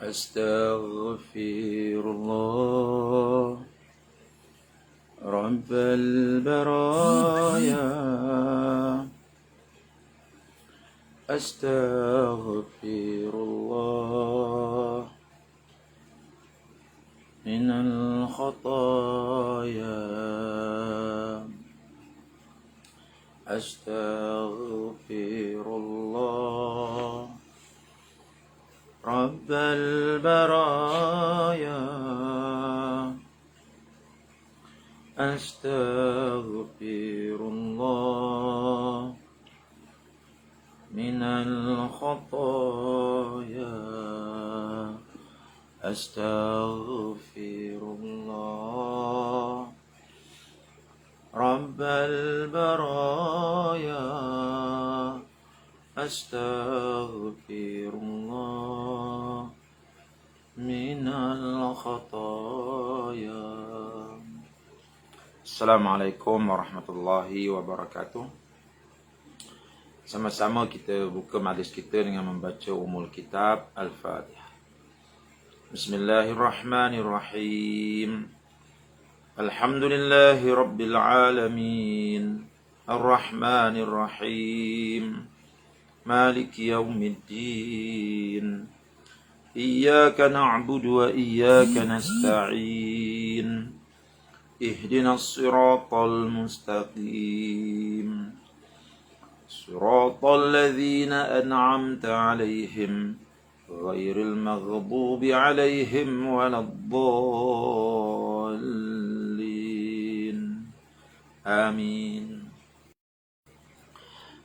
أستغفر الله رب البرايا أستغفر الله من الخطايا أستغفر الله رب البرايا أستغفر الله من الخطايا أستغفر الله رب البرايا أستغفر الله من الخطايا. Assalamualaikum warahmatullahi wabarakatuh. Sama-sama kita buka majlis kita dengan membaca Ummul Kitab Al-Fatihah. Bismillahirrahmanirrahim. Alhamdulillahi rabbil alamin. Ar-Rahmanir Rahim. Maliki yaumiddin. Iyyaka na'budu wa iyyaka nasta'in. Ihdinas siratal mustaqim. Siratal ladzina an'amta 'alaihim ghairil maghdubi 'alaihim waladdallin. Amin.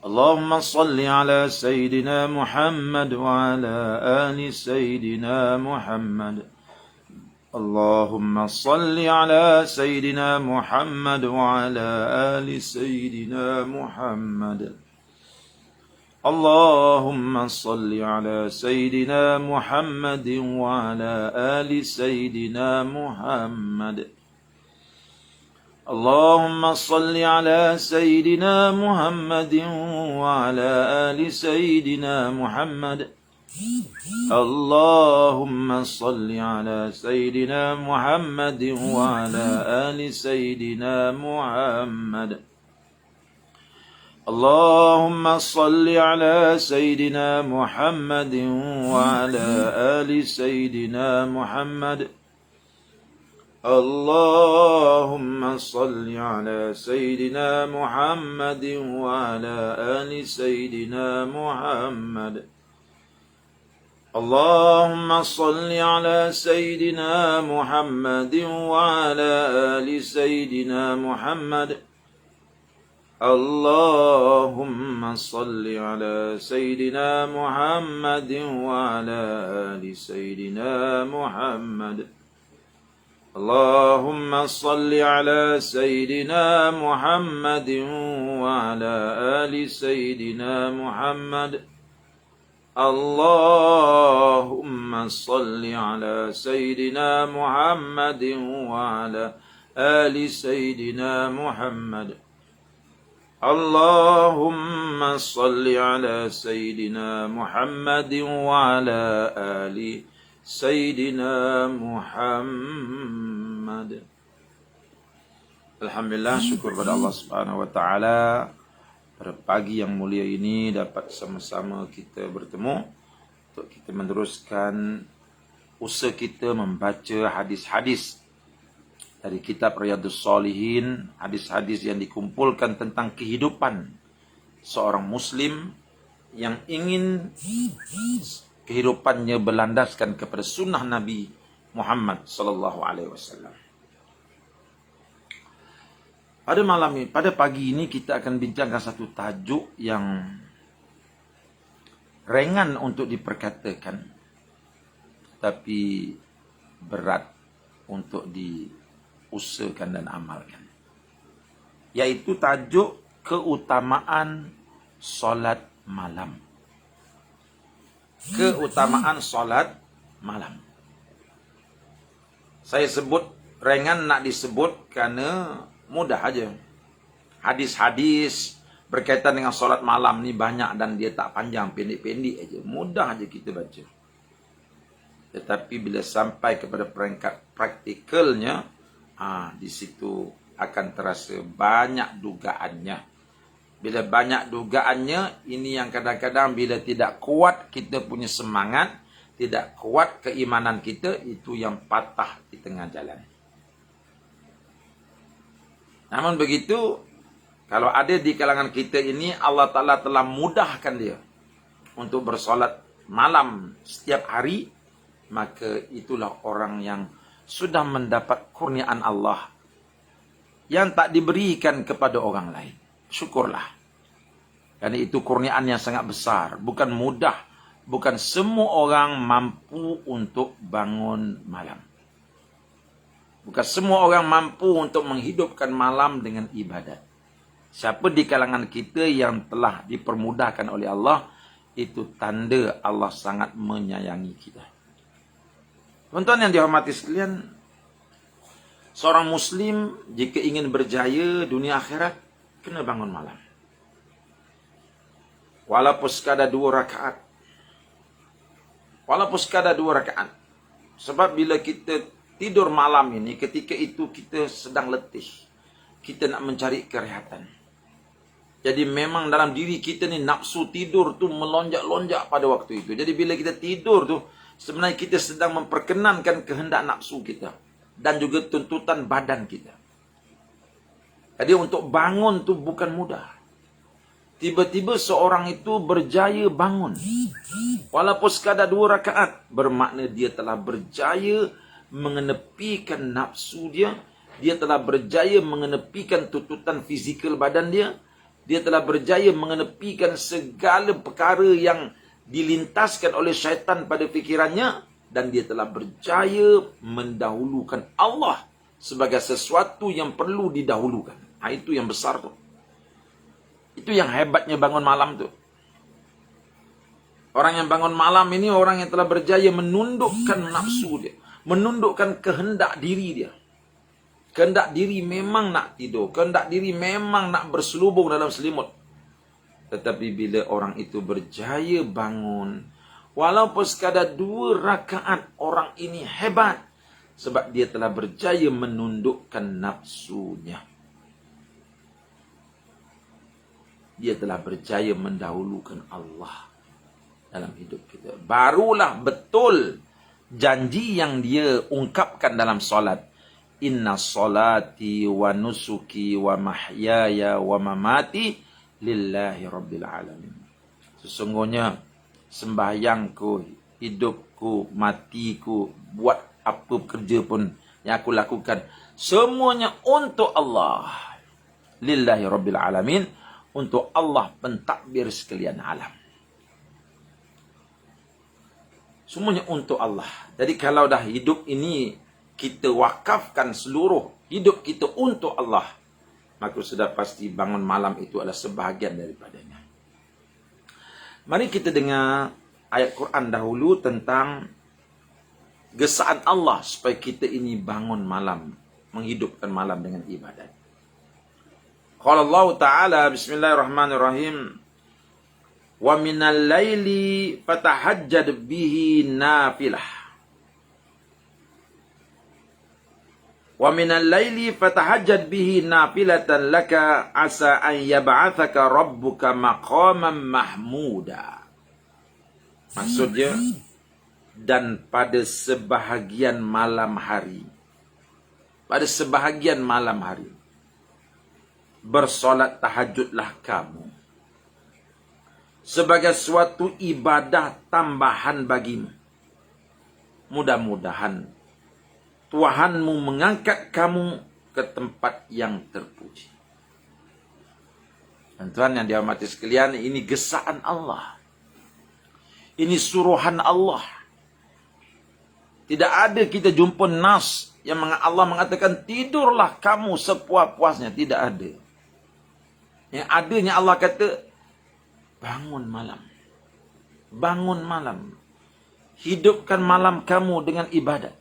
Allahumma salli ala Sayyidina Muhammad wa ala ali Sayyidina Muhammad. Allahumma salli ala Sayyidina Muhammad wa ala ali Sayyidina Muhammad. Allahumma salli ala Sayyidina Muhammad wa ala ali Sayyidina Muhammad. Allahumma salli ala Sayyidina Muhammad wa ala ali Sayyidina Muhammad. Allahumma salli ala Sayyidina Muhammad wa ala ali Sayyidina Muhammad. Allahumma salli ala Sayyidina Muhammad wa ala ali Sayyidina Muhammad. Allahumma salli ala Sayyidina Muhammad wa ala ali Sayyidina Muhammad. Allahumma salli ala Sayyidina Muhammad wa ala ali Sayyidina Muhammad. Allahumma salli ala Sayyidina Muhammad wa ala ali Sayyidina Muhammad. Allahumma salli ala Sayyidina Muhammad wa ala ali Sayyidina Muhammad. Allahumma salli ala Sayyidina Muhammad wa ala ali Sayyidina Muhammad. Allahumma salli ala Sayyidina Muhammad wa ala ali Sayyidina Muhammad. Alhamdulillah, syukur pada Allah Subhanahu wa taala. Pada pagi yang mulia ini dapat sama-sama kita bertemu untuk kita meneruskan usaha kita membaca hadis-hadis dari kitab Riyadhus Shalihin, hadis-hadis yang dikumpulkan tentang kehidupan seorang muslim yang ingin kehidupannya berlandaskan kepada sunnah Nabi Muhammad sallallahu alaihi wasallam. Pada malam ini, pada pagi ini kita akan bincangkan satu tajuk yang ringan untuk diperkatakan, tapi berat untuk diusahakan dan amalkan. Yaitu tajuk keutamaan solat malam. Keutamaan solat malam. Saya sebut ringan nak disebut kerana mudah aja. Hadis-hadis berkaitan dengan solat malam ni banyak dan dia tak panjang, pendek-pendek aja. Mudah aja kita baca. Tetapi bila sampai kepada peringkat praktikalnya, di situ akan terasa banyak dugaannya. Bila banyak dugaannya, ini yang kadang-kadang bila tidak kuat kita punya semangat, tidak kuat keimanan kita, itu yang patah di tengah jalan. Namun begitu, kalau ada di kalangan kita ini, Allah Ta'ala telah mudahkan dia untuk bersolat malam setiap hari, maka itulah orang yang sudah mendapat kurniaan Allah yang tak diberikan kepada orang lain. Syukurlah. Karena itu kurniaan yang sangat besar. Bukan mudah. Bukan semua orang mampu untuk bangun malam. Bukan semua orang mampu untuk menghidupkan malam dengan ibadat. Siapa di kalangan kita yang telah dipermudahkan oleh Allah, itu tanda Allah sangat menyayangi kita. Tuan-tuan yang dihormati sekalian, seorang Muslim jika ingin berjaya dunia akhirat, kena bangun malam. Walaupun sekadar 2 rakaat. Walaupun sekadar 2 rakaat. Sebab bila kita tidur malam ini, ketika itu kita sedang letih. Kita nak mencari kerehatan. Jadi memang dalam diri kita ni nafsu tidur tu melonjak-lonjak pada waktu itu. Jadi bila kita tidur tu, sebenarnya kita sedang memperkenankan kehendak nafsu kita. Dan juga tuntutan badan kita. Jadi untuk bangun tu bukan mudah. Tiba-tiba seorang itu berjaya bangun. Walaupun sekadar 2 rakaat. Bermakna dia telah berjaya mengenepikan nafsu dia. Dia telah berjaya mengenepikan tuntutan fizikal badan dia. Dia telah berjaya mengenepikan segala perkara yang dilintaskan oleh syaitan pada fikirannya. Dan dia telah berjaya mendahulukan Allah sebagai sesuatu yang perlu didahulukan. Itu yang besar tu. Itu yang hebatnya bangun malam tu. Orang yang bangun malam ini orang yang telah berjaya menundukkan nafsu dia. Menundukkan kehendak diri dia. Kehendak diri memang nak tidur. Kehendak diri memang nak berselubung dalam selimut. Tetapi bila orang itu berjaya bangun, walaupun sekadar 2 rakaat, orang ini hebat. Sebab dia telah berjaya menundukkan nafsunya. Dia telah berjaya mendahulukan Allah dalam hidup kita. Barulah betul janji yang dia ungkapkan dalam solat. Inna solati wa nusuki wa mahyaya wa mamati lillahi rabbil alamin. Sesungguhnya sembahyangku, hidupku, matiku, buat apa kerja pun yang aku lakukan, semuanya untuk Allah. Lillahi rabbil alamin. Untuk Allah pentadbir sekalian alam. Semuanya untuk Allah. Jadi kalau dah hidup ini kita wakafkan seluruh hidup kita untuk Allah, maka sudah pasti bangun malam itu adalah sebahagian daripadanya. Mari kita dengar ayat Quran dahulu tentang gesaan Allah supaya kita ini bangun malam, menghidupkan malam dengan ibadat. Qala Allah Ta'ala, bismillahirrahmanirrahim, wa minal laili fatahajjad bihi nafilah. Wa minal laili fatahajjad bihi nafilatan laka asa an yab'athaka rabbuka maqaman mahmuda. Maksudnya, dan pada sebahagian malam hari. Pada sebahagian malam hari. Bersolat tahajudlah kamu. Sebagai suatu ibadah tambahan bagimu. Mudah-mudahan Tuhanmu mengangkat kamu ke tempat yang terpuji. Tuan-tuan yang dihormati sekalian, ini gesaan Allah. Ini suruhan Allah. Tidak ada kita jumpa nas yang Allah mengatakan tidurlah kamu sepuas-puasnya. Tidak ada. Yang adanya Allah kata bangun malam. Bangun malam. Hidupkan malam kamu dengan ibadat.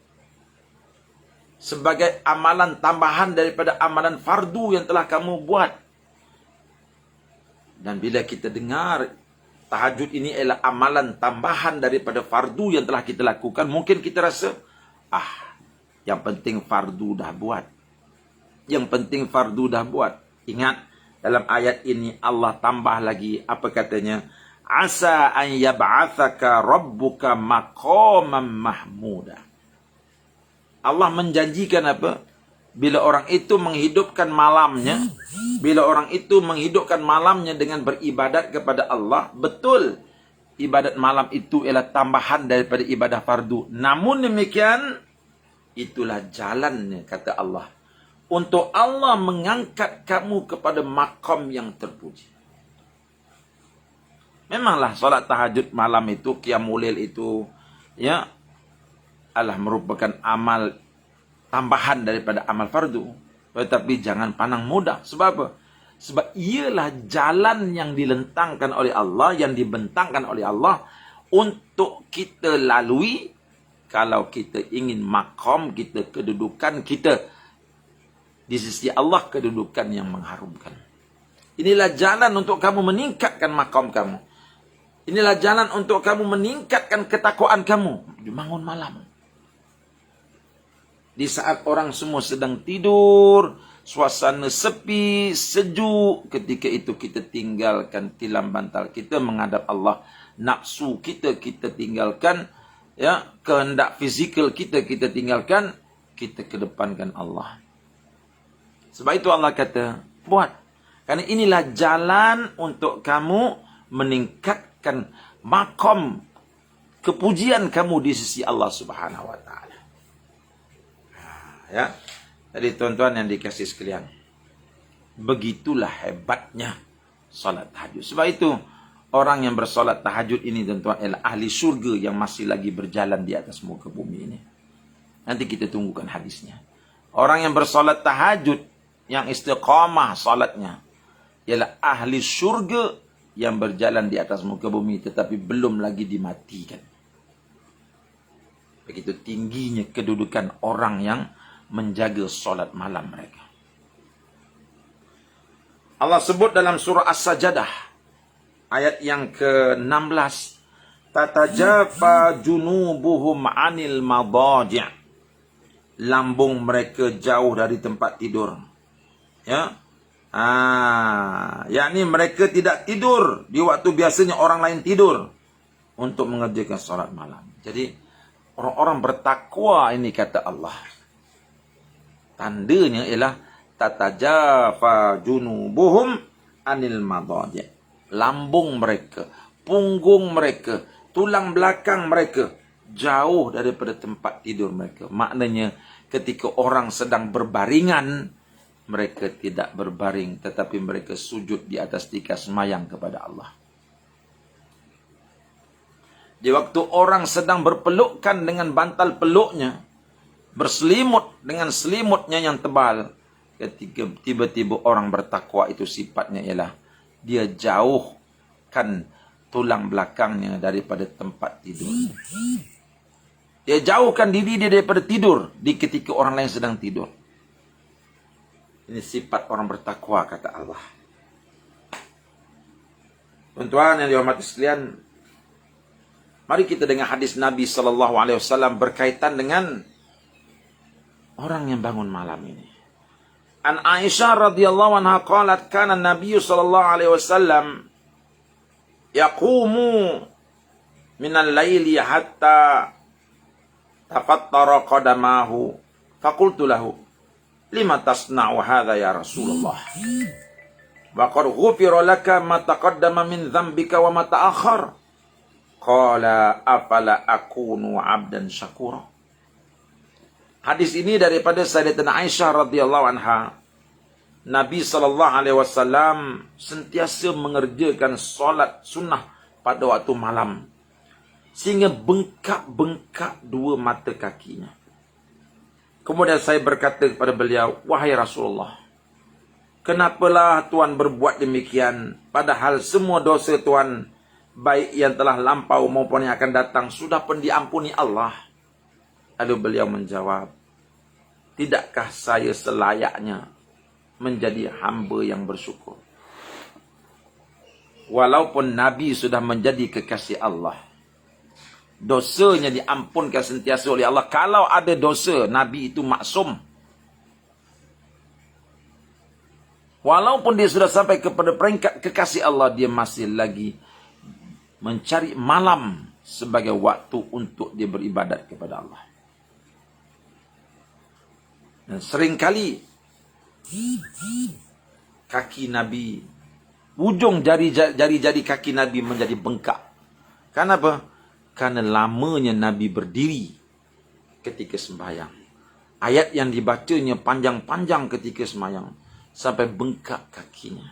Sebagai amalan tambahan daripada amalan fardu yang telah kamu buat. Dan bila kita dengar tahajud ini ialah amalan tambahan daripada fardu yang telah kita lakukan, mungkin kita rasa, yang penting fardu dah buat. Yang penting fardu dah buat. Ingat, dalam ayat ini Allah tambah lagi, apa katanya? Asa an yab'athaka rabbuka maqaman mahmuda. Allah menjanjikan apa? Bila orang itu menghidupkan malamnya, dengan beribadat kepada Allah, betul, ibadat malam itu ialah tambahan daripada ibadah fardu. Namun demikian, itulah jalannya, kata Allah, untuk Allah mengangkat kamu kepada maqam yang terpuji. Memanglah solat tahajud malam itu, qiyamul lail itu, ya, adalah merupakan amal tambahan daripada amal fardu. Tetapi jangan pandang mudah. Sebab apa? Sebab ialah jalan yang dilentangkan oleh Allah, yang dibentangkan oleh Allah untuk kita lalui kalau kita ingin maqam kita, kedudukan kita di sisi Allah, kedudukan yang mengharumkan. Inilah jalan untuk kamu meningkatkan maqam kamu. Inilah jalan untuk kamu meningkatkan ketakwaan kamu. Bangun malam. Di saat orang semua sedang tidur, suasana sepi, sejuk, ketika itu kita tinggalkan tilam bantal kita menghadap Allah. Nafsu kita tinggalkan, ya, kehendak fizikal kita tinggalkan, kita kedepankan Allah. Sebab itu Allah kata, buat. Karena inilah jalan untuk kamu meningkatkan maqam kepujian kamu di sisi Allah Subhanahu wa taala. Ya. Jadi tuan-tuan yang dikasih sekalian, begitulah hebatnya solat tahajud. Sebab itu orang yang bersolat tahajud ini, tuan-tuan, ialah ahli syurga yang masih lagi berjalan di atas muka bumi ini. Nanti kita tunggukan hadisnya. Orang yang bersolat tahajud, yang istiqamah solatnya, ialah ahli syurga yang berjalan di atas muka bumi tetapi belum lagi dimatikan. Begitu tingginya kedudukan orang yang menjaga solat malam mereka. Allah sebut dalam surah As-Sajdah ayat yang ke-16, tatajafa junubuhum 'anil madaji'. Lambung mereka jauh dari tempat tidur. Ya. Yakni mereka tidak tidur di waktu biasanya orang lain tidur untuk mengerjakan solat malam. Jadi orang-orang bertakwa ini, kata Allah, tandanya ialah tatajafa junubuhum anil madaji'. Lambung mereka, punggung mereka, tulang belakang mereka jauh daripada tempat tidur mereka. Maknanya ketika orang sedang berbaringan, mereka tidak berbaring, tetapi mereka sujud di atas tikar semayang kepada Allah. Di waktu orang sedang berpelukan dengan bantal peluknya, berselimut dengan selimutnya yang tebal, ketika tiba-tiba orang bertakwa itu sifatnya ialah dia jauhkan tulang belakangnya daripada tempat tidur. Dia jauhkan diri dia daripada tidur di ketika orang lain sedang tidur. Ini sifat orang bertakwa, kata Allah. Tuan-tuan yang dihormati sekalian, mari kita dengar hadis Nabi SAW berkaitan dengan orang yang bangun malam ini. An Aisyah radhiyallahu anha qalat kana Nabi SAW yaqumu minal laili hatta tafattara qadamahu faqultu lahu lima tasna'u hadha ya Rasulullah wa qad ghufira laka ma taqaddama min dhanbika wa ma ta'akhkhar qala afala akunu 'abdan syakura. Hadis ini daripada Sayyidatina Aisyah radhiyallahu anha. Nabi SAW sentiasa mengerjakan solat sunnah pada waktu malam sehingga bengkak-bengkak dua mata kakinya. Kemudian saya berkata kepada beliau, wahai Rasulullah, kenapalah Tuan berbuat demikian, padahal semua dosa Tuan, baik yang telah lampau maupun yang akan datang, sudah pun diampuni Allah. Lalu beliau menjawab, tidakkah saya selayaknya menjadi hamba yang bersyukur? walaupun Nabi sudah menjadi kekasih Allah, dosanya diampunkan sentiasa oleh Allah. Kalau ada dosa, Nabi itu maksum. Walaupun dia sudah sampai kepada peringkat kekasih Allah, dia masih lagi mencari malam sebagai waktu untuk dia beribadat kepada Allah. Dan seringkali kaki Nabi, ujung jari-jari kaki Nabi menjadi bengkak. Kenapa? Karena lamanya Nabi berdiri ketika sembahyang. Ayat yang dibacanya panjang-panjang ketika sembahyang, sampai bengkak kakinya.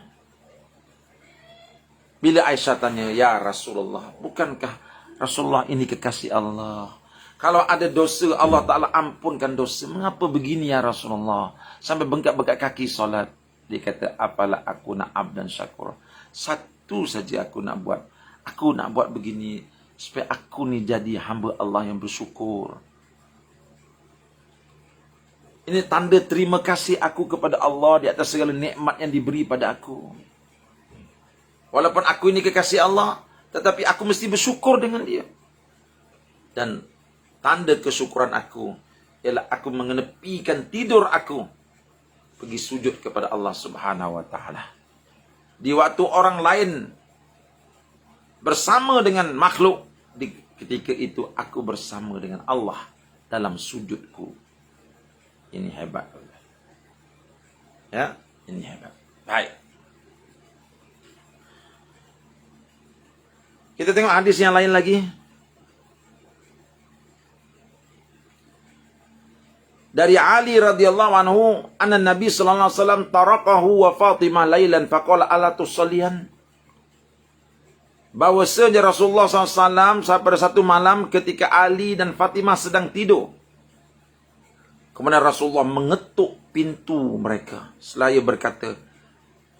Bila Aisyah tanya, ya Rasulullah, bukankah Rasulullah ini kekasih Allah? Kalau ada dosa, Allah Ta'ala ampunkan dosa. Mengapa begini ya Rasulullah? Sampai bengkak-bengkak kaki solat. Dia kata, apalah aku nak abdan syakur. Satu saja aku nak buat. Aku nak buat begini, supaya aku ni jadi hamba Allah yang bersyukur. Ini tanda terima kasih aku kepada Allah di atas segala nikmat yang diberi pada aku. Walaupun aku ini kekasih Allah, tetapi aku mesti bersyukur dengan dia. Dan tanda kesyukuran aku ialah aku mengenepikan tidur aku, pergi sujud kepada Allah Subhanahu wa taala. Di waktu orang lain bersama dengan makhluk, ketika itu aku bersama dengan Allah dalam sujudku. Ini hebat. Ya, ini hebat. Baik. Kita tengok hadis yang lain lagi. Dari Ali radhiyallahu anhu, anna Nabi sallallahu alaihi wasallam tarakahu wa Fatimah lailan faqala ala tusallihan. Bahwasanya Rasulullah SAW pada satu malam ketika Ali dan Fatimah sedang tidur, kemudian Rasulullah mengetuk pintu mereka seraya berkata,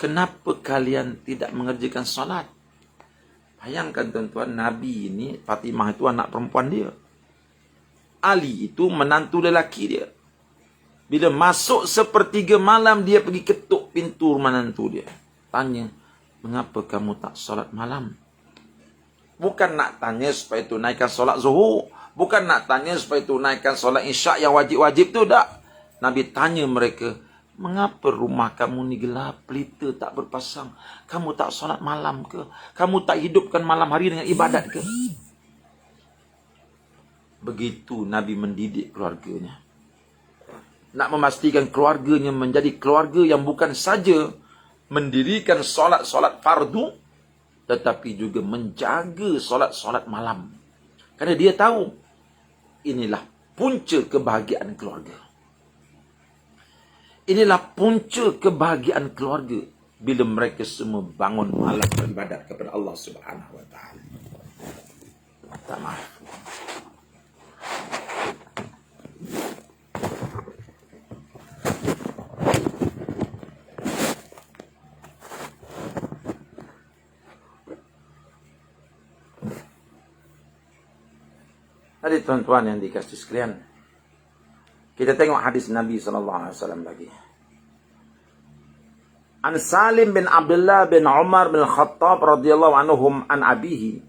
kenapa kalian tidak mengerjakan salat? Bayangkan tuan-tuan, Nabi ini, Fatimah itu anak perempuan dia, Ali itu menantu lelaki dia. Bila masuk sepertiga malam, dia pergi ketuk pintu rumah menantu dia, tanya, mengapa kamu tak salat malam? Bukan nak tanya supaya tunaikan solat zuhur, bukan nak tanya supaya tunaikan solat isyak yang wajib-wajib tu, tak. Nabi tanya mereka, mengapa rumah kamu ni gelap, pelita tak berpasang? Kamu tak solat malam ke? Kamu tak hidupkan malam hari dengan ibadat ke? Begitu Nabi mendidik keluarganya. Nak memastikan keluarganya menjadi keluarga yang bukan saja mendirikan solat-solat fardu, tetapi juga menjaga solat-solat malam. Kerana dia tahu, inilah punca kebahagiaan keluarga. Inilah punca kebahagiaan keluarga bila mereka semua bangun malam beribadat kepada Allah Subhanahu wa taala. Minta maaf. Jadi tuan-tuan yang dikasih sekalian, kita tengok hadis Nabi SAW lagi. An Salim bin Abdullah bin Umar bin Khattab radhiyallahu anhum an abihi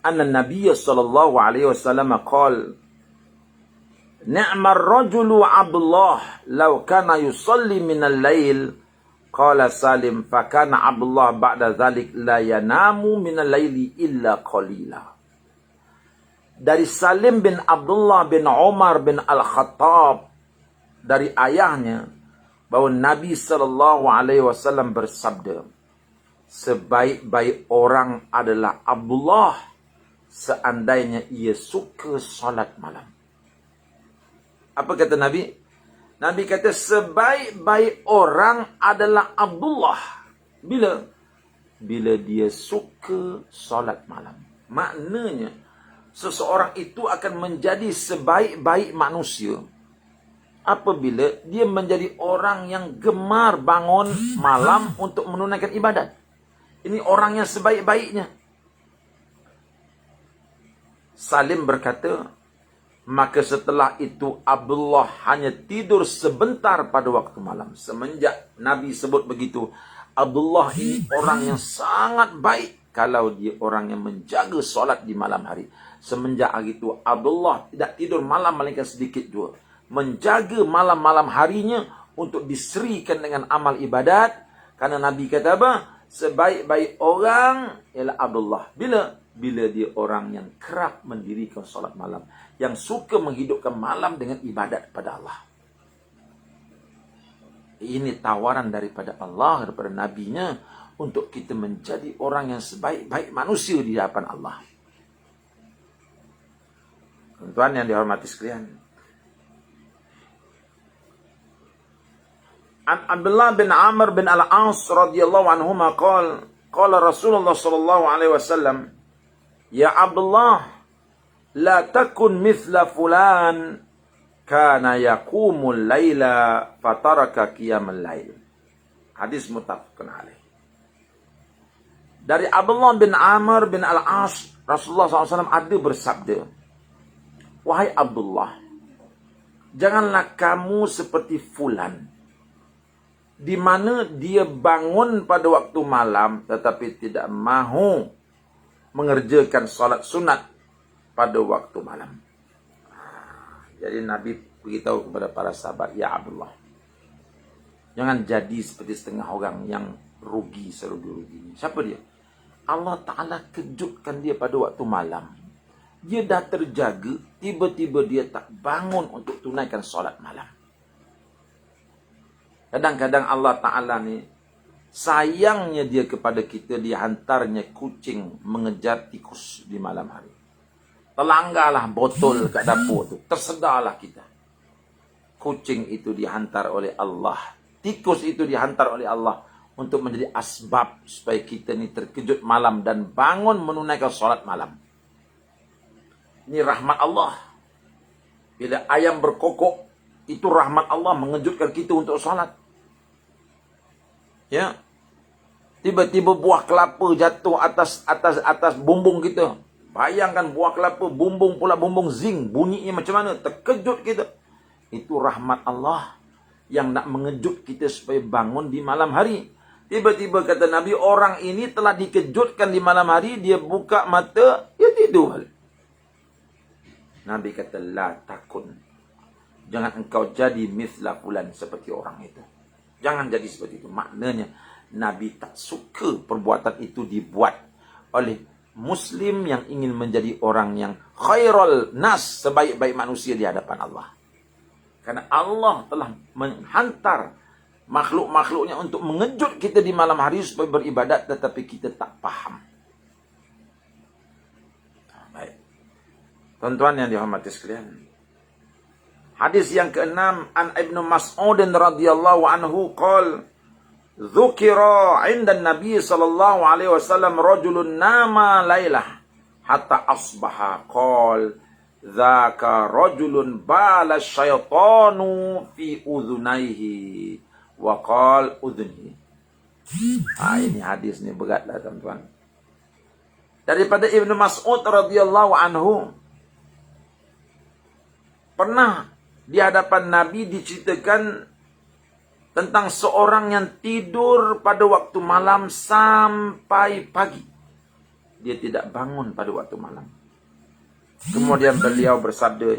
anna Nabiy sallallahu alaihi wasallam qala ni'mar rajulu Abdullah law kana yusalli min al-lail. Qala Salim fa kana Abdullah ba'da dhalik la yanamu min al-laili illa qalila. Dari Salim bin Abdullah bin Umar bin Al-Khattab, dari ayahnya, bahawa Nabi SAW bersabda, sebaik-baik orang adalah Abdullah seandainya ia suka salat malam. Apa kata Nabi? Nabi kata sebaik-baik orang adalah Abdullah. Bila? Bila dia suka salat malam. Maknanya, seseorang itu akan menjadi sebaik-baik manusia apabila dia menjadi orang yang gemar bangun malam untuk menunaikan ibadat. Ini orang yang sebaik-baiknya. Salim berkata, maka setelah itu Abdullah hanya tidur sebentar pada waktu malam. Semenjak Nabi sebut begitu, Abdullah ini orang yang sangat baik kalau dia orang yang menjaga solat di malam hari. Semenjak hari itu Abdullah tidak tidur malam melainkan sedikit juga. Menjaga malam-malam harinya untuk diserikan dengan amal ibadat. Karena Nabi kata apa? Sebaik-baik orang ialah Abdullah. Bila dia orang yang kerap mendirikan solat malam. Yang suka menghidupkan malam dengan ibadat pada Allah. Ini tawaran daripada Allah, daripada Nabi-Nya untuk kita menjadi orang yang sebaik-baik manusia di hadapan Allah. Tuan yang dihormati sekalian. An Abdullah bin Amr bin Al-As radhiyallahu anhuma qala Rasulullah sallallahu alaihi wasallam, "Ya Abdullah, la takun mithla fulan kana yaqumul laila fataraka qiyamul lail." Hadis muttafaqun alaih. Dari Abdullah bin Amr bin Al-As, Rasulullah SAW ada bersabda, "Wahai Abdullah, janganlah kamu seperti fulan, di mana dia bangun pada waktu malam tetapi tidak mahu mengerjakan solat sunat pada waktu malam." Jadi Nabi beritahu kepada para sahabat, "Ya Abdullah, jangan jadi seperti setengah orang yang rugi serugi-ruginya." Siapa dia? Allah Ta'ala kejutkan dia pada waktu malam. Dia dah terjaga, tiba-tiba dia tak bangun untuk tunaikan solat malam. Kadang-kadang Allah Ta'ala ni, sayangnya dia kepada kita, dihantarnya kucing mengejar tikus di malam hari. Terlanggarlah botol kat dapur tu, tersedarlah kita. Kucing itu dihantar oleh Allah. Tikus itu dihantar oleh Allah untuk menjadi asbab supaya kita ni terkejut malam dan bangun menunaikan solat malam. Ini rahmat Allah. Bila ayam berkokok, itu rahmat Allah mengejutkan kita untuk solat. Ya. Tiba-tiba buah kelapa jatuh atas bumbung kita. Bayangkan buah kelapa, bumbung pula bumbung zinc. Bunyinya macam mana? Terkejut kita. Itu rahmat Allah yang nak mengejut kita supaya bangun di malam hari. Tiba-tiba kata Nabi, orang ini telah dikejutkan di malam hari. Dia buka mata, dia tidur. Nabi kata, la takun. Jangan engkau jadi mithla fulan, seperti orang itu. Jangan jadi seperti itu. Maknanya, Nabi tak suka perbuatan itu dibuat oleh Muslim yang ingin menjadi orang yang khairul nas, sebaik-baik manusia di hadapan Allah. Karena Allah telah menghantar makhluk-makhluknya untuk mengejut kita di malam hari supaya beribadat, tetapi kita tak faham. Baik. Tuan-tuan yang dihormati sekalian. Hadis yang ke-6, an Ibnu Mas'ud radhiyallahu anhu qala, dzukira 'inda Nabi sallallahu alaihi wasallam rajulun nama lailah hatta asbaha qala dzaka rajulun bala syaitanu fi udhunaihi wa qala udhuni. Ini hadis ni beratlah tuan-tuan. Daripada Ibnu Mas'ud radhiyallahu anhu, pernah di hadapan Nabi diceritakan tentang seorang yang tidur pada waktu malam sampai pagi. Dia tidak bangun pada waktu malam. Kemudian beliau bersabda,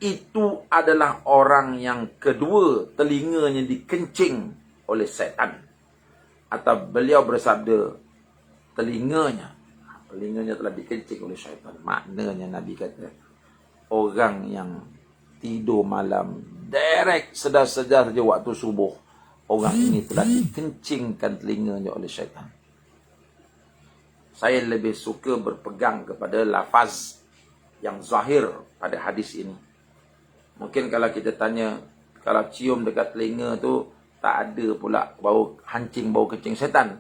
itu adalah orang yang kedua telinganya dikencing oleh syaitan. Atau beliau bersabda, telinganya telah dikencing oleh syaitan. Maknanya Nabi kata, orang yang tidur malam, direct sedar-sedar saja waktu subuh, orang ini telah dikencingkan telinganya oleh syaitan. Saya lebih suka berpegang kepada lafaz yang zahir pada hadis ini. Mungkin kalau kita tanya, kalau cium dekat telinga tu, tak ada pula bau hancing, bau kencing syaitan.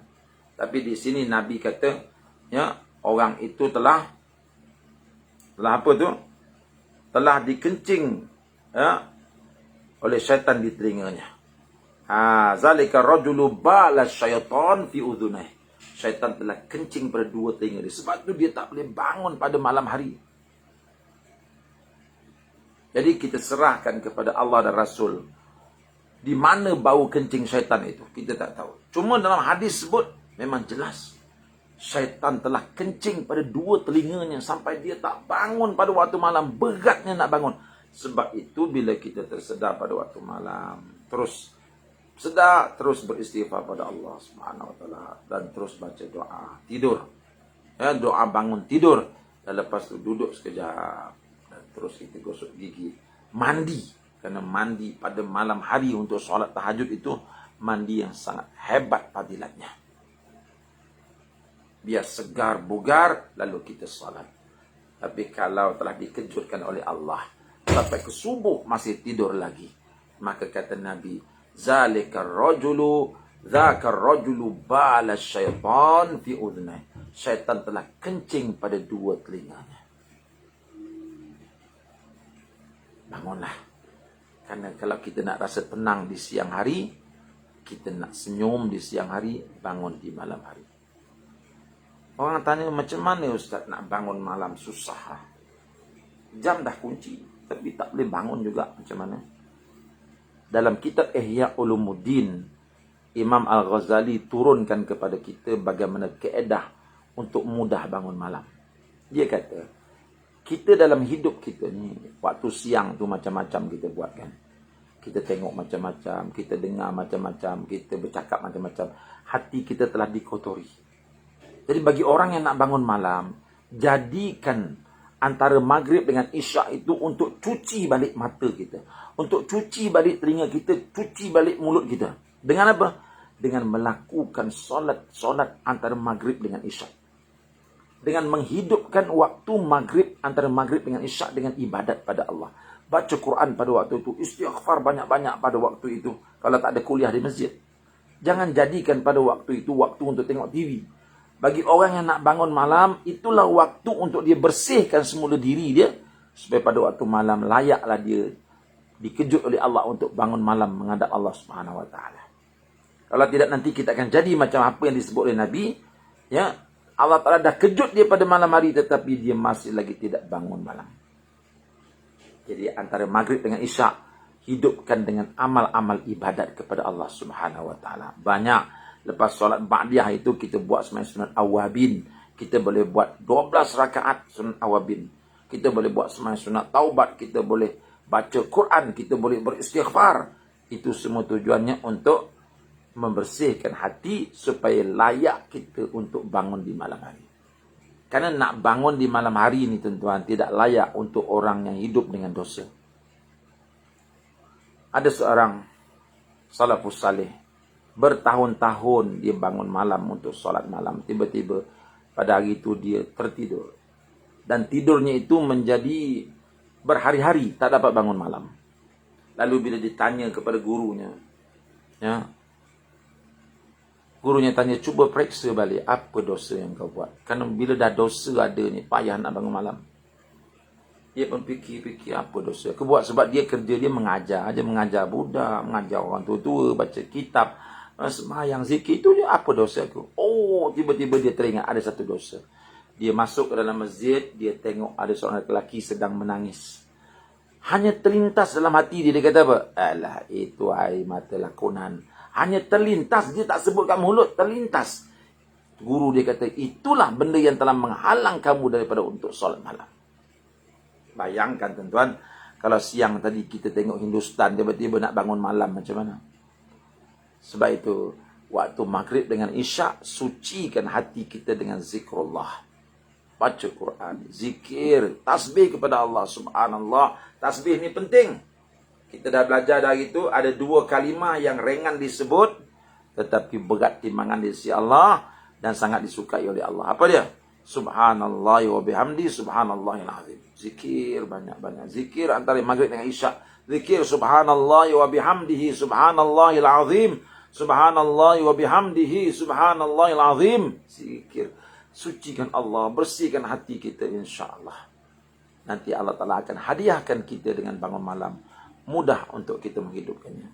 Tapi di sini Nabi kata, ya, orang itu telah apa tu? Telah dikencing, ya, oleh syaitan di telinganya. Zalika rajulu bala syaitan fi udhunai. Syaitan telah kencing pada dua telinga dia. Sebab tu dia tak boleh bangun pada malam hari. Jadi kita serahkan kepada Allah dan Rasul Di mana bau kencing syaitan itu? Kita tak tahu. Cuma dalam hadis sebut, memang jelas. Syaitan telah kencing pada dua telinganya sampai dia tak bangun pada waktu malam. Beratnya nak bangun. Sebab itu bila kita tersedar pada waktu malam, terus sedar, terus beristighfar pada Allah Subhanahu Wa Taala dan terus baca doa tidur. Ya, doa bangun tidur. Dan lepas tu duduk sekejap. Dan terus kita gosok gigi. Mandi. Kerana mandi pada malam hari untuk solat tahajud itu mandi yang sangat hebat fadilatnya. Biar segar bugar lalu kita solat. Tapi kalau telah dikejutkan oleh Allah sampai ke subuh masih tidur lagi, maka kata Nabi, zalikar rajulu dzakar rajulu bala syaitan fi udhnai. Syaitan telah kencing pada dua telinganya. Bangunlah. Karena kalau kita nak rasa tenang di siang hari, kita nak senyum di siang hari, bangun di malam hari. Orang tanya, macam mana Ustaz nak bangun malam? Susah. Jam dah kunci, tapi tak boleh bangun juga. Macam mana? Dalam kitab Ihya Ulumuddin, Imam Al-Ghazali turunkan kepada kita bagaimana keedah untuk mudah bangun malam. Dia kata, kita dalam hidup kita ni, waktu siang tu macam-macam kita buat kan. Kita tengok macam-macam, kita dengar macam-macam, kita bercakap macam-macam. Hati kita telah dikotori. Jadi bagi orang yang nak bangun malam, jadikan antara maghrib dengan isyak itu untuk cuci balik mata kita. Untuk cuci balik telinga kita, cuci balik mulut kita. Dengan apa? Dengan melakukan solat antara maghrib dengan isyak. Dengan menghidupkan waktu maghrib, antara maghrib dengan isyak dengan ibadat pada Allah. Baca Quran pada waktu itu, istighfar banyak-banyak pada waktu itu. Kalau tak ada kuliah di masjid. Jangan jadikan pada waktu itu waktu untuk tengok TV. Bagi orang yang nak bangun malam, itulah waktu untuk dia bersihkan semula diri dia. Supaya pada waktu malam layaklah dia dikejut oleh Allah untuk bangun malam menghadap Allah Subhanahu Wa Taala. Kalau tidak nanti kita akan jadi macam apa yang disebut oleh Nabi. Ya, Allah Ta'ala dah kejut dia pada malam hari tetapi dia masih lagi tidak bangun malam. Jadi antara maghrib dengan isyak, hidupkan dengan amal-amal ibadat kepada Allah Subhanahu Wa Taala. Banyak. Lepas solat ba'diyah itu kita buat sembahyang sunat awabin. Kita boleh buat 12 rakaat sunat awabin. Kita boleh buat sembahyang sunat taubat. Kita boleh baca Quran. Kita boleh beristighfar. Itu semua tujuannya untuk membersihkan hati supaya layak kita untuk bangun di malam hari. Karena nak bangun di malam hari ini tuan-tuan tidak layak untuk orang yang hidup dengan dosa. Ada seorang salafus salih, bertahun-tahun dia bangun malam untuk solat malam. Tiba-tiba pada hari itu dia tertidur. Dan tidurnya itu menjadi berhari-hari tak dapat bangun malam. Lalu bila ditanya kepada gurunya, ya, gurunya tanya, cuba periksa balik apa dosa yang kau buat. Kerana bila dah dosa ada ni, payah nak bangun malam. Dia pun fikir-fikir apa dosa aku buat. Sebab dia kerja dia mengajar. Dia mengajar budak, mengajar orang tua-tua, baca kitab, sembahyang, zikir. Itu je apa dosa aku. Oh, tiba-tiba dia teringat ada satu dosa. Dia masuk ke dalam masjid, dia tengok ada seorang lelaki sedang menangis. Hanya terlintas dalam hati dia, dia kata apa? Alah, itu air mata lakonan. Hanya terlintas, dia tak sebut kat mulut, terlintas. Guru dia kata, itulah benda yang telah menghalang kamu daripada untuk solat malam. Bayangkan tuan-tuan, kalau siang tadi kita tengok Hindustan, tiba-tiba nak bangun malam macam mana? Sebab itu, waktu maghrib dengan isyak, sucikan hati kita dengan zikrullah. Baca Quran, zikir, tasbih kepada Allah, subhanallah. Tasbih ni penting. Kita dah belajar dari itu, ada dua kalimah yang ringan disebut, tetapi berat timbangan di sisi Allah, dan sangat disukai oleh Allah. Apa dia? Subhanallah wa bihamdi, subhanallahil azim. Zikir banyak-banyak. Zikir antara maghrib dengan isyak. Zikir subhanallah wa bihamdihi, subhanallahil azim. Subhanallah wa bihamdihi, subhanallahil azim. Zikir. Sucikan Allah, bersihkan hati kita insya-Allah. Nanti Allah Ta'ala akan hadiahkan kita dengan bangun malam. Mudah untuk kita menghidupkannya.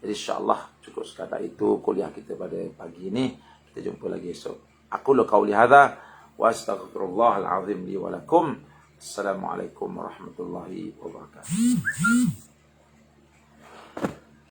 Jadi insya-Allah cukup sekadar itu kuliah kita pada pagi ini. Kita jumpa lagi esok. Aku qauli hadza wa astaghfirullahal azim li wa lakum. Assalamualaikum warahmatullahi wabarakatuh.